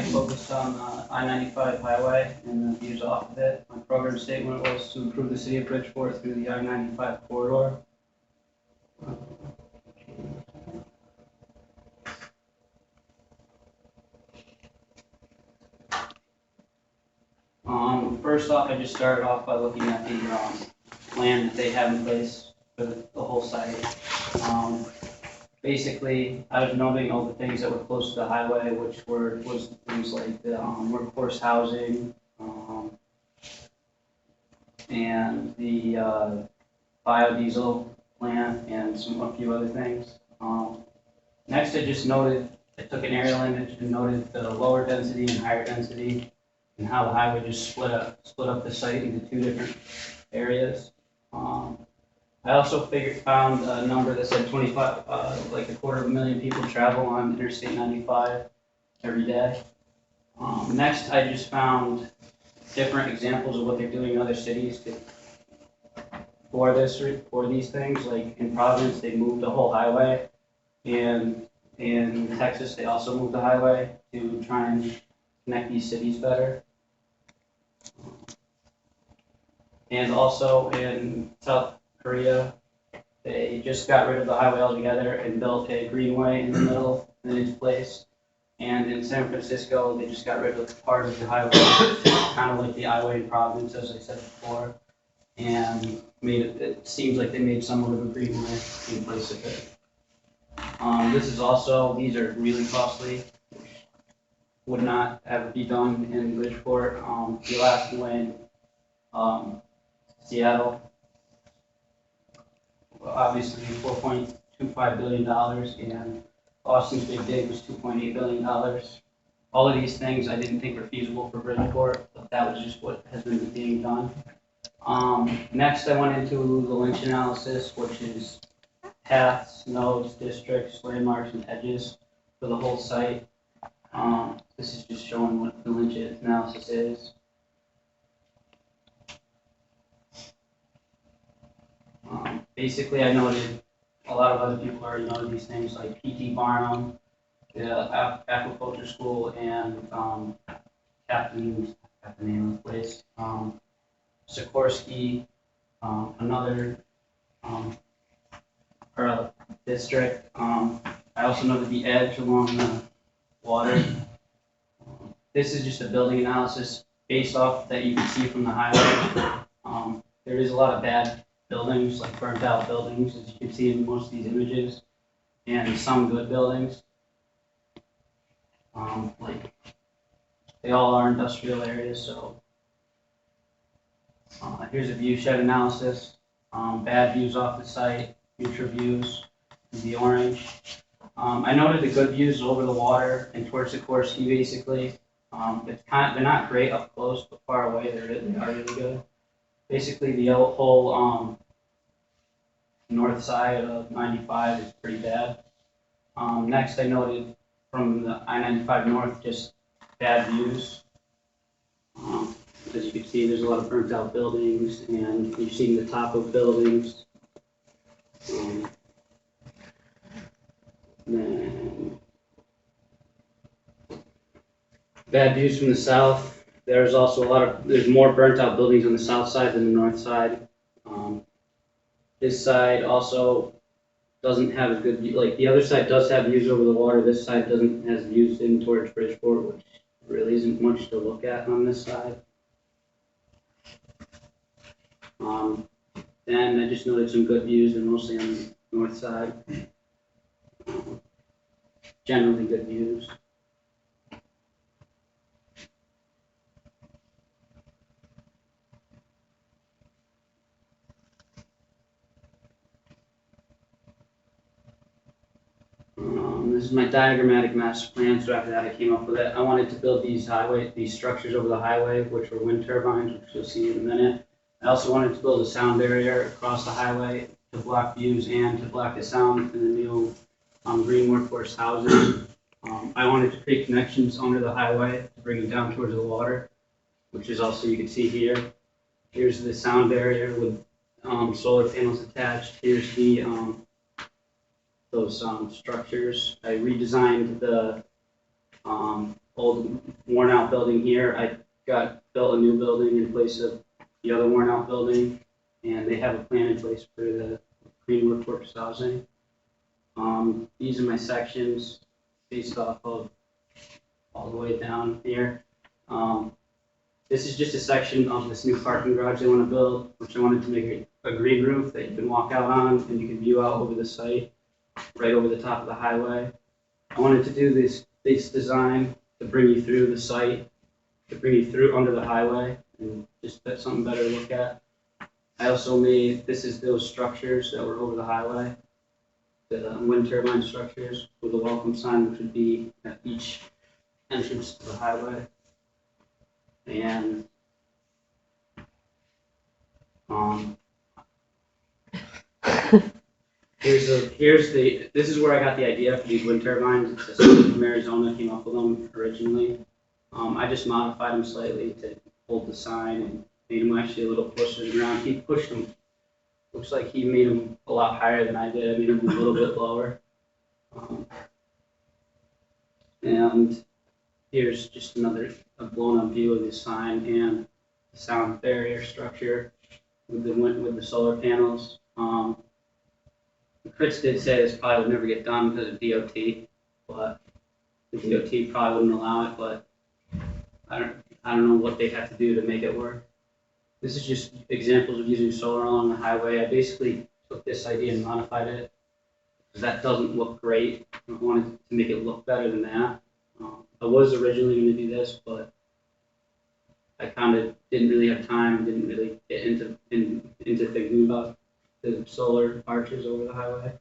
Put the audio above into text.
I focused on I-95 highway and the views off of it. My program statement was to improve the city of Bridgeport through the I-95 corridor. First off, I just started off by looking at the plan that they have in place for the whole site. Basically, I was noting all the things that were close to the highway, which was things like the workforce housing, and the biodiesel plant, and a few other things. Next, I took an aerial image and noted the lower density and higher density, and how the highway just split up the site into two different areas. I also found a number that said 25, like 250,000 people travel on Interstate 95 every day. Next, I just found different examples of what they're doing in other cities for these things. Like in Providence, they moved the whole highway, and in Texas, they also moved the highway to try and connect these cities better. And also in South Korea, they just got rid of the highway altogether and built a greenway in the middle in its place. And in San Francisco, they just got rid of part of the highway, kind of like the highway in Providence, as I said before, and it seems like they made somewhat of a greenway in place of it. These are really costly, would not ever be done in Bridgeport. The Alaskan Way in Seattle, obviously $4.25 billion, and Austin's Big Dig was $2.8 billion. All of these things I didn't think were feasible for Bridgeport, but that was just what has been being done. Next, I went into the Lynch analysis, which is paths, nodes, districts, landmarks, and edges for the whole site. This is just showing what the Lynch analysis is. Basically, I noted a lot of other people already know these things, like P.T. Barnum, the aquaculture school, and Captain name of the place, Sikorsky, another district. I also noted the edge along the water. This is just a building analysis based off that you can see from the highway. There is a lot of bad buildings, like burnt out buildings, as you can see in most of these images, and some good buildings. Like they all are industrial areas, so here's a view shed analysis. Bad views off the site, future views, the orange. I noted the good views over the water and towards Sikorsky, basically. They're not great up close, but far away they are really good. Basically, the whole north side of 95 is pretty bad. Next, I noted from the I-95 north just bad views. As you can see, there's a lot of burnt out buildings, and you've seen the top of buildings. Then bad views from the south. There's also there's more burnt out buildings on the south side than the north side. This side also doesn't have as good view. Like the other side does have views over the water. This side doesn't has views in towards Bridgeport, which really isn't much to look at on this side. Then I just noted some good views, and mostly on the north side. Generally good views. This is my diagrammatic master plan, so after that I came up with it. I wanted to build these structures over the highway, which were wind turbines, which you'll see in a minute. I also wanted to build a sound barrier across the highway to block views and to block the sound in the new green workforce housing. I wanted to create connections under the highway to bring it down towards the water, which is also, you can see here. Here's the sound barrier with solar panels attached. Here's the those structures. I redesigned the old worn out building here. I built a new building in place of the other worn out building, and they have a plan in place for the green workforce housing. These are my sections based off of all the way down here. This is just a section of this new parking garage they want to build, which I wanted to make a green roof that you can walk out on and you can view out over the site, right over the top of the highway. I wanted to do this design to bring you through the site, to bring you through under the highway, and just that's something better to look at. I also made, this is those structures that were over the highway, the wind turbine structures with a welcome sign, which would be at each entrance to the highway. And this is where I got the idea for these wind turbines. It's a system from Arizona, came up with them originally. I just modified them slightly to hold the sign and made them actually a little closer to the ground. He pushed them. Looks like he made them a lot higher than I did. I made them a little bit lower. And here's just a blown up view of the sign and the sound barrier structure with the solar panels. Chris did say this probably would never get done because of DOT, but the DOT probably wouldn't allow it. But I don't know what they have to do to make it work. This is just examples of using solar along the highway. I basically took this idea and modified it because that doesn't look great. I wanted to make it look better than that. I was originally going to do this, but I kind of didn't really have time, didn't really get into thinking about the solar arches over the highway.